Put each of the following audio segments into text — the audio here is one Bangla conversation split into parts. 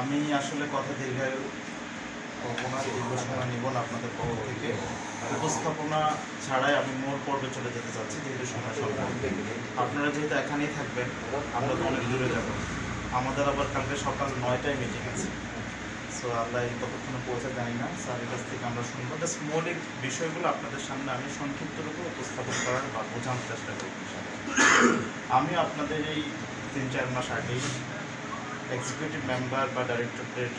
আমি আসলে কথা দীর্ঘায়ু কল্পনা দীর্ঘ সময় নিব না আপনাদের পক্ষ থেকে। উপস্থাপনা ছাড়াই আমি মূল পর্বে চলে যেতে চাচ্ছি যেহেতু সময় স্বল্প। আপনারা যেহেতু এখানেই থাকবেন, আমরা তো অনেক দূরে যাব। আমাদের আবার কালকে সকাল 9টায় মিটিং আছে। সো আমরা এই কতক্ষণে পৌঁছে জানি না, স্যারের কাছ থেকে আমরা শুনবো। জাস্ট মৌলিক বিষয়গুলো আপনাদের সামনে আমি সংক্ষিপ্ত রূপে উপস্থাপন করার বা বোঝানোর চেষ্টা করব। আমি আপনাদের এই 3-4 মাস আগেই এক্সিকিউটিভ মেম্বার বা ডাইরেক্টরদের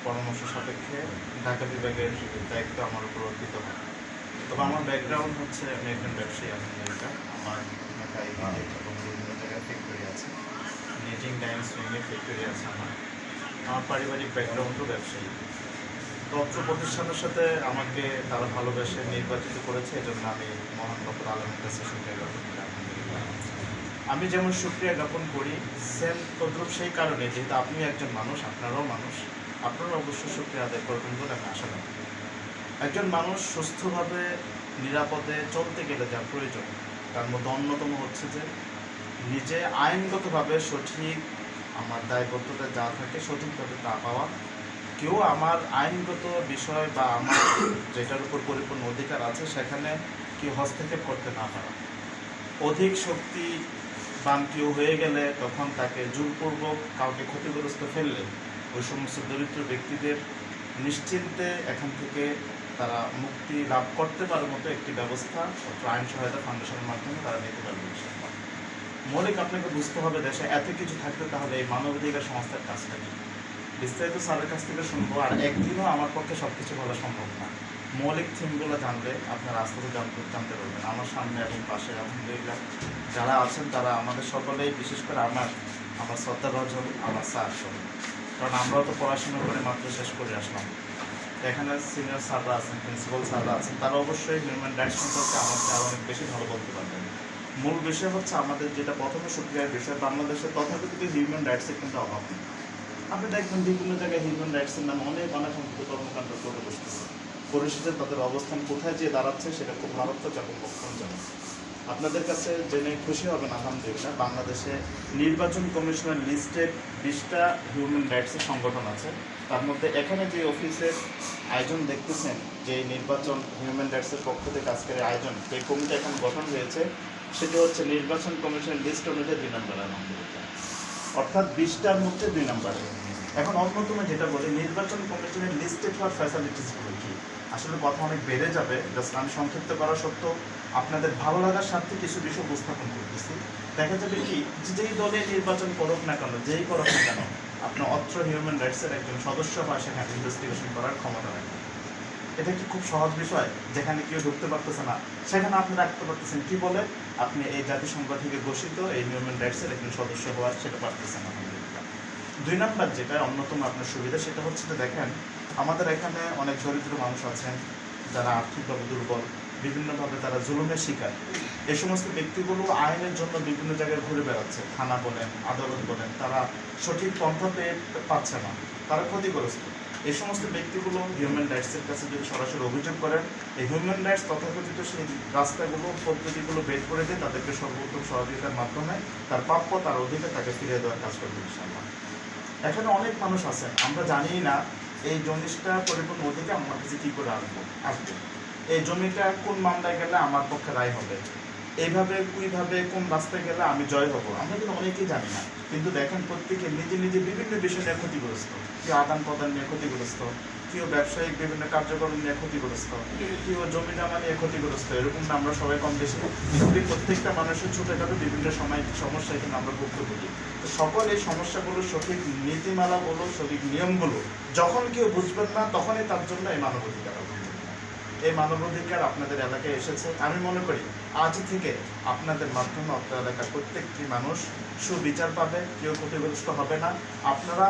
পরামর্শ সাপেক্ষে ঢাকা বিভাগের দায়িত্ব আমার উপর অর্পিত হয়। তবে আমার ব্যাকগ্রাউন্ড হচ্ছে আমি একজন ব্যবসায়ী আলহামদুলিল্লাহ। আমার ঢাকায় এবং বিভিন্ন জায়গায় ফ্যাক্টরি আছে, নিটিং ডাইং সুইংয়ের ফ্যাক্টরি আছে। আমার পারিবারিক ব্যাকগ্রাউন্ডও ব্যবসায়ী। তথ্য প্রতিষ্ঠানের সাথে আমাকে তারা ভালোবেসে নির্বাচিত করেছে, এজন্য আমি মহান ডক্টর আলমের কাছে সুক্রিয়া জ্ঞাপন করি আলহামদুলিল্লাহ। আমি যেমন সুক্রিয়া জ্ঞাপন করি সেম তদ্রুপ সেই কারণে যেহেতু আপনি একজন মানুষ, আপনারাও মানুষ, আপনারা অবশ্যই সুক্রিয়া আদায় করবেন বলে আমি আশা রাখি। একজন মানুষ সুস্থভাবে নিরাপদে চলতে গেলে যা প্রয়োজন তার মধ্যে অন্যতম হচ্ছে যে নিজে আইনগতভাবে সঠিক আমার দায়বদ্ধতা যা থাকে সঠিকভাবে তা পাওয়া। কেউ আমার আইনগত বিষয় বা আমার যেটার উপর পরিপূর্ণ অধিকার আছে সেখানে কেউ হস্তক্ষেপ করতে না পারা। অধিক শক্তিবান কেউ হয়ে গেলে তখন তাকে জোরপূর্বক কাউকে ক্ষতিগ্রস্ত ফেললে ওই সমস্ত দরিদ্র ব্যক্তিদের নিশ্চিন্তে এখান থেকে তারা মুক্তি লাভ করতে পারার মতো একটি ব্যবস্থা আইন সহায়তা ফাউন্ডেশনের মাধ্যমে তারা নিতে পারবে। মৌলিক আপনাকে বুঝতে হবে দেশে এত কিছু থাকতে তাহলে এই মানবাধিকার সংস্থার কাজটা কি বিস্তারিত স্যারের কাছ থেকে শুনবো। আর একদিনও আমার পক্ষে সব কিছু বলা সম্ভব না। মৌলিক থিমগুলো জানলে আপনার আস্তে আস্তে জানতে পারবেন। আমার সামনে এবং পাশে আলহামদুলিল্লাহ যারা আছেন তারা আমাদের সকলেই, বিশেষ করে আমার শ্রদ্ধাভাজন আমার স্যার সব, কারণ আমরাও তো পড়াশোনা করে মাত্র শেষ করে আসলাম। এখানে সিনিয়র স্যাররা আছেন, প্রিন্সিপাল স্যাররা আছেন, তারা অবশ্যই হিউম্যান রাইটস সম্পর্কে আমাকে আরও অনেক বেশি ভালো বলতে পারবেন। মূল বিষয় হচ্ছে আমাদের যেটা প্রথমে সুক্রিয়ার বিষয়, বাংলাদেশে তথাকথিত হিউম্যান রাইটসের কিন্তু অভাব নেই। আপনি দেখবেন বিভিন্ন জায়গায় হিউম্যান রাইটসের নামে অনেক অনাকাঙ্ক্ষিত কর্মকাণ্ড করে বসতেছে। পরিশেষে তাদের অবস্থান কোথায় যেয়ে দাঁড়াচ্ছে সেটা খুব মারাত্মক এবং লক্ষণজনক। আপনাদের কাছে জেনে খুশি হবেন আলহামদুলিল্লাহ বাংলাদেশে নির্বাচন কমিশনের লিস্টে 20টা হিউম্যান রাইটসের সংগঠন আছে। তার মধ্যে এখানে যে অফিসের আয়োজন দেখতেছেন, যে নির্বাচন হিউম্যান রাইটসের পক্ষ থেকে আজকের আয়োজন, যে কমিটি এখন গঠন হয়েছে সেটি হচ্ছে নির্বাচন কমিশনের লিস্ট অনুযায়ী 2 নম্বর আলহামদুলিল্লাহ, অর্থাৎ 20টার মধ্যে 2 নম্বরে। এখন অন্যতম যেটা বলি, নির্বাচন কমিশনের লিস্টে হওয়ার ফ্যাসিলিটিসগুলো কি, আসলে কথা অনেক বেড়ে যাবে। জাস্ট আমি সংক্ষিপ্ত করা সত্ত্বেও আপনাদের ভালো লাগার স্বার্থে কিছু বিষয় উপস্থাপন করতেছি। দেখা যাবে কি, যেই দলে নির্বাচন করুক না কেন, যেই করুক না কেন, আপনার অত্র হিউম্যান রাইটসের একজন সদস্য বা সেখানে ইনভেস্টিগেশন করার ক্ষমতা রাখে। এটা কি খুব সহজ বিষয়? যেখানে কেউ ঢুকতে পারতেছে না সেখানে আপনি রাখতে পারতেছেন কি বলে আপনি এই জাতিসংঘ থেকে ঘোষিত এই হিউম্যান রাইটসের একজন সদস্য হওয়ার সেটা পারতেছেন আলহামদুলিল্লাহ। 2 নম্বর যেটা অন্যতম আপনার সুবিধা সেটা হচ্ছে যে দেখেন আমাদের এখানে অনেক দরিদ্র মানুষ আছেন যারা আর্থিকভাবে দুর্বল, বিভিন্নভাবে তারা জুলুমের শিকার। এই সমস্ত ব্যক্তিগুলো আইনের জন্য বিভিন্ন জায়গায় ঘুরে বেড়াচ্ছে, থানা বলেন, আদালত বলেন, তারা সঠিক পন্থা পেয়ে পাচ্ছে না, তারা ক্ষতিগ্রস্ত। এই সমস্ত ব্যক্তিগুলো হিউম্যান রাইটসের কাছে যদি সরাসরি অভিযোগ করেন, এই হিউম্যান রাইটস তথাকথিত সেই রাস্তাগুলো পদ্ধতিগুলো বের করে দিয়ে তাদেরকে সর্বোত্তম সহযোগিতার মাধ্যমে তার প্রাপ্য তার অধিকার তাকে ফিরিয়ে দেওয়ার কাজ করবে ইনশাআল্লাহ। এখানে অনেক মানুষ আছেন আমরা জানি না এই জমিটা পরিপূর্ণ অধিকার আমার কাছে কী করে আসবে, এই জমিটা কোন মামলায় গেলে আমার পক্ষে রায় হবে, এইভাবে কুইভাবে কোন রাস্তায় গেলে আমি জয় হব, আমরা কিন্তু অনেকেই জানি না। কিন্তু দেখেন প্রত্যেকে নিজে নিজে বিভিন্ন বিষয় নিয়ে ক্ষতিগ্রস্ত, কেউ আদান প্রদান নিয়ে ক্ষতিগ্রস্ত, কেউ ব্যবসায়িক বিভিন্ন কার্যক্রম নিয়ে ক্ষতিগ্রস্ত, কেউ জমি জমা নিয়ে ক্ষতিগ্রস্ত। এরকম না আমরা সবাই কম বেশি পৃথিবীর প্রত্যেকটা মানুষের ছোটোখাটো বিভিন্ন সমস্যা এখানে আমরা ভুক্তভোগী। তো সকল এই সমস্যাগুলো সঠিক নীতিমালাগুলো সঠিক নিয়মগুলো যখন কেউ বুঝবেন না তখনই তার জন্য এই মানবাধিকার এই মানবাধিকার আপনাদের এলাকায় এসেছে। আমি মনে করি আজ থেকে আপনাদের মাধ্যমে অত্র এলাকার প্রত্যেকটি মানুষ সুবিচার পাবে, কেউ ক্ষতিগ্রস্ত হবে না। আপনারা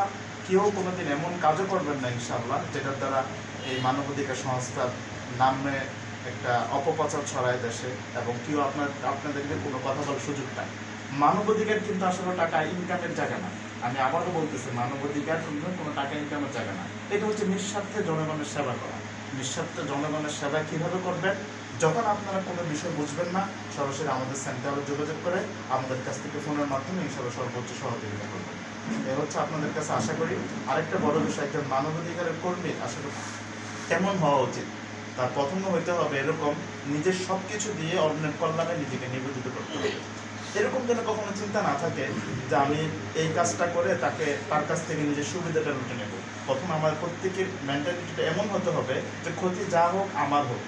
কেউ কোনোদিন এমন কাজও করবেন না ইনশাআল্লাহ যেটার দ্বারা এই মানবাধিকার সংস্থার নামে একটা অপপ্রচার ছড়ায় দেশে, এবং কেউ আপনাদেরকে কোনো কথা বলার সুযোগ পায়। মানবাধিকার কিন্তু আসলে টাকা ইনকামের জায়গা না। আমি আবারও বলতেছি, মানবাধিকার কিন্তু কোনো টাকা ইনকামের জায়গা না। এটা হচ্ছে নিঃস্বার্থে জনগণের সেবা করা। নিঃস্বার্থে জনগণের সেবা কীভাবে করবেন? যখন আপনারা কোনো বিষয় বুঝবেন না সরাসরি আমাদের সেন্টারে যোগাযোগ করে আমাদের কাছ থেকে ফোনের মাধ্যমে ইনশাআল্লাহ সর্বোচ্চ সহযোগিতা করবেন। এ হচ্ছে আপনাদের কাছে আশা করি। আরেকটা বড় বিষয়, একজন মানবাধিকারের কর্মী আসলে কেমন হওয়া উচিত, তার প্রথম হইতে হবে এরকম নিজের সব কিছু দিয়ে অন্যের কল্যাণে নিজেকে নিবেদিত করতে হবে। এরকম যেন কখনো চিন্তা না থাকে যে আমি এই কাজটা করে তার কাছ থেকে নিজের সুবিধাটা লুটে নেব। প্রথম আমার প্রত্যেকের মেন্টালিটিটা এমন হতে হবে যে ক্ষতি যা হোক আমার হোক,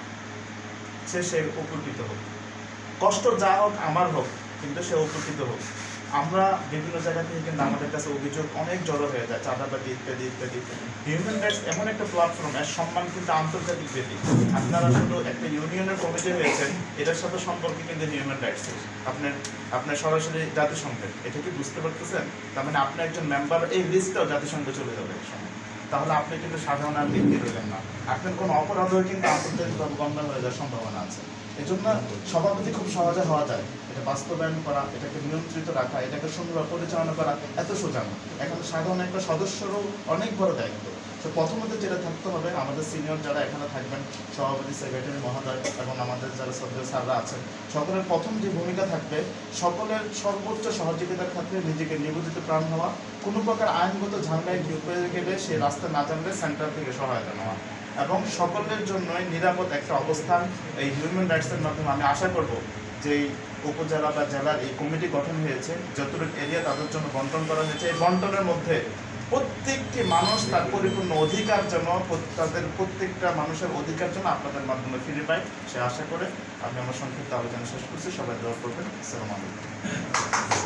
সে উপকৃত হোক, কষ্ট যা হোক আমার হোক, কিন্তু সে উপকৃত হোক। আমরা বিভিন্ন জায়গা থেকে কিন্তু আমাদের কাছে অভিযোগ অনেক জড়ো হয়ে যায়, চাঁদাবাজি ইত্যাদি ইত্যাদি। হিউম্যান রাইটস এমন একটা প্ল্যাটফর্ম, এর সম্মান কিন্তু আন্তর্জাতিক বেদি। আপনারা শুধু একটা ইউনিয়নের কমিটি হয়েছেন, এটার সাথে সম্পর্কে কিন্তু হিউম্যান রাইটস আপনার সরাসরি জাতিসংঘের, এটা কি বুঝতে পারতেছেন? তার মানে আপনি একজন মেম্বার, এই লিস্টটাও জাতিসংঘে চলে যাবে এক সময়। তাহলে আপনি কিন্তু সাধারণ আর ব্যক্তি রইলেন না, আপনার কোনো অপরাধও কিন্তু আন্তর্জাতিকভাবে গণ্য হয়ে যাওয়ার সম্ভাবনা আছে। এই জন্য সভাপতি খুব সহজে হওয়া যায়, এটা বাস্তবায়ন করা, এটাকে নিয়ন্ত্রিত রাখা, এটাকে সুন্দরভাবে পরিচালনা করা এত সোজা না। এখানে সাধারণ একটা সদস্যরও অনেক বড় দায়িত্ব। তো প্রথমত যেটা থাকতে হবে, আমাদের সিনিয়র যারা এখানে থাকবেন, সভাপতি, সেক্রেটারি মহোদয় এবং আমাদের যারা শ্রদ্ধেয় স্যাররা আছেন, সকলের প্রথম যে ভূমিকা থাকবে, সকলের সর্বোচ্চ সহযোগিতার ক্ষেত্রে নিজেকে নিবেদিত প্রাণ হওয়া, কোনো প্রকার আইনগত ঝামেলায় ঢুকে গেলে সে রাস্তা না জানলে সেন্টার থেকে সহায়তা নেওয়া, এবং সকলের জন্যই নিরাপদ একটা অবস্থান এই হিউম্যান রাইটসের মাধ্যমে। আমি আশা করব যে এই উপজেলা বা জেলার এই কমিটি গঠন হয়েছে, যতটুকু এরিয়া তাদের জন্য বন্টন করা হয়েছে, এই বন্টনের মধ্যে প্রত্যেকটি মানুষ তার পরিপূর্ণ অধিকার যেন, তাদের প্রত্যেকটা মানুষের অধিকার যেন আপনাদের মাধ্যমে ফিরে পায়, সে আশা করে আমি আমার সংক্ষিপ্ত আলোচনা শেষ করছি। সবাই দোয়া করবেন। আসসালামু আলাইকুম।